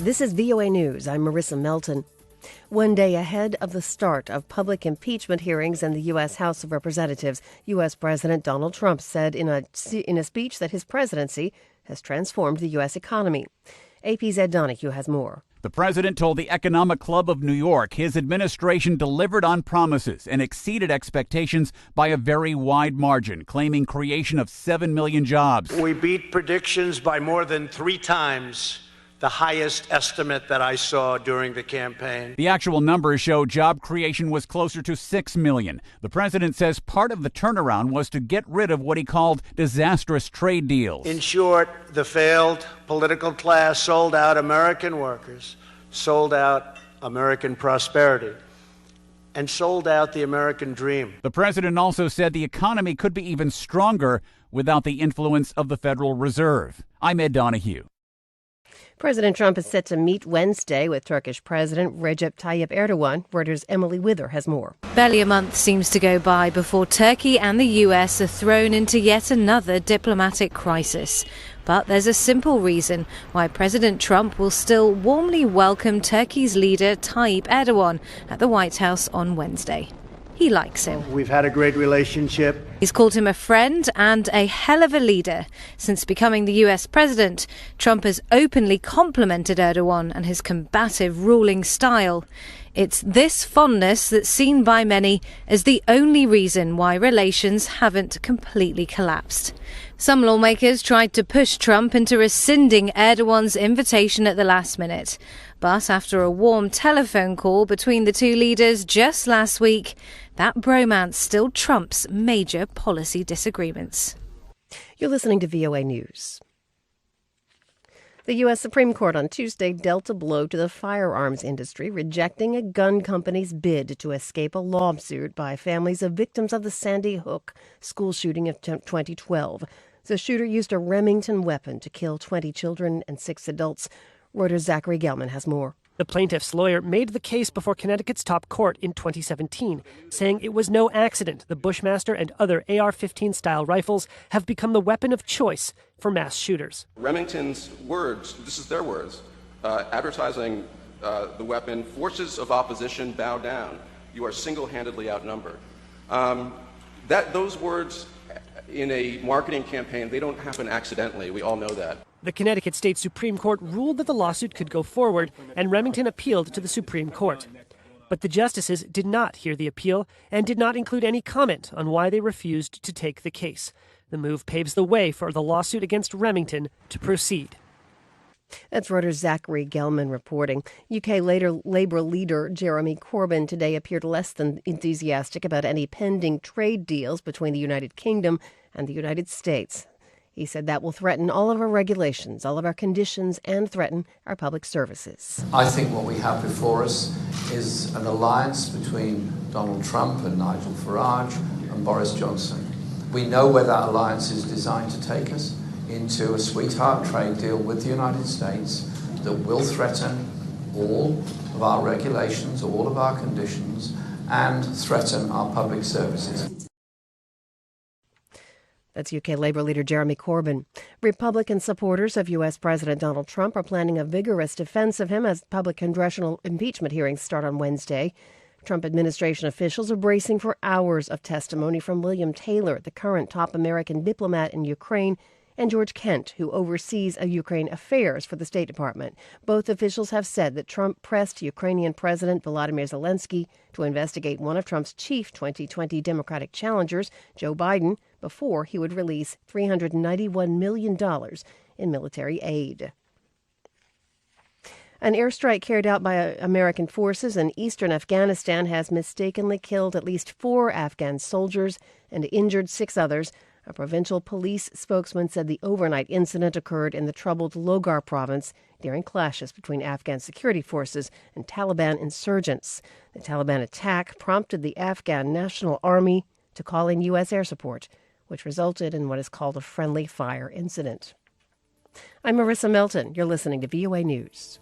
This is VOA News. I'm Marissa Melton. One day ahead of the start of public impeachment hearings in the U.S. House of Representatives, U.S. President Donald Trump said in a speech that his presidency has transformed the U.S. economy. AP's Ed Donahue has more. The president told the Economic Club of New York his administration delivered on promises and exceeded expectations by a very wide margin, claiming creation of 7 million jobs. We beat predictions by more than 3 times the highest estimate that I saw during the campaign. The actual numbers show job creation was closer to 6 million. The president says part of the turnaround was to get rid of what he called disastrous trade deals. In short, the failed political class sold out American workers, sold out American prosperity, and sold out the American dream. The president also said the economy could be even stronger without the influence of the Federal Reserve. I'm Ed Donahue. President Trump is set to meet Wednesday with Turkish President Recep Tayyip Erdogan. Reuters' Emily Wither has more. Barely a month seems to go by before Turkey and the US are thrown into yet another diplomatic crisis. But there's a simple reason why President Trump will still warmly welcome Turkey's leader Tayyip Erdogan at the White House on Wednesday. He likes him. We've had a great relationship. He's called him a friend and a hell of a leader. Since becoming the US president, Trump has openly complimented Erdogan and his combative ruling style. It's this fondness that's seen by many as the only reason why relations haven't completely collapsed. Some lawmakers tried to push Trump into rescinding Erdogan's invitation at the last minute. But after a warm telephone call between the two leaders just last week, that bromance still trumps major policy disagreements. You're listening to VOA News. The U.S. Supreme Court on Tuesday dealt a blow to the firearms industry, rejecting a gun company's bid to escape a lawsuit by families of victims of the Sandy Hook school shooting of 2012. The shooter used a Remington weapon to kill 20 children and 6 adults. Reuters' Zachary Gelman has more. The plaintiff's lawyer made the case before Connecticut's top court in 2017, saying it was no accident the Bushmaster and other AR-15-style rifles have become the weapon of choice for mass shooters. Remington's words, this is their words, advertising the weapon, "Forces of opposition bow down. You are single-handedly outnumbered." Those words in a marketing campaign, they don't happen accidentally. We all know that. The Connecticut State Supreme Court ruled that the lawsuit could go forward, and Remington appealed to the Supreme Court. But the justices did not hear the appeal and did not include any comment on why they refused to take the case. The move paves the way for the lawsuit against Remington to proceed. That's Reuters' Zachary Gelman reporting. UK Labour leader Jeremy Corbyn today appeared less than enthusiastic about any pending trade deals between the United Kingdom and the United States. He said that will threaten all of our regulations, all of our conditions, and threaten our public services. I think what we have before us is an alliance between Donald Trump and Nigel Farage and Boris Johnson. We know where that alliance is designed to take us, into a sweetheart trade deal with the United States that will threaten all of our regulations, all of our conditions, and threaten our public services. That's UK Labour leader Jeremy Corbyn. Republican supporters of U.S. President Donald Trump are planning a vigorous defense of him as public congressional impeachment hearings start on Wednesday. Trump administration officials are bracing for hours of testimony from William Taylor, the current top American diplomat in Ukraine, and George Kent, who oversees Ukraine affairs for the State Department. Both officials have said that Trump pressed Ukrainian President Volodymyr Zelensky to investigate one of Trump's chief 2020 Democratic challengers, Joe Biden, before he would release $391 million in military aid. An airstrike carried out by American forces in eastern Afghanistan has mistakenly killed at least 4 Afghan soldiers and injured 6 others. A provincial police spokesman said the overnight incident occurred in the troubled Logar province during clashes between Afghan security forces and Taliban insurgents. The Taliban attack prompted the Afghan National Army to call in U.S. air support, which resulted in what is called a friendly fire incident. I'm Marissa Melton. You're listening to VOA News.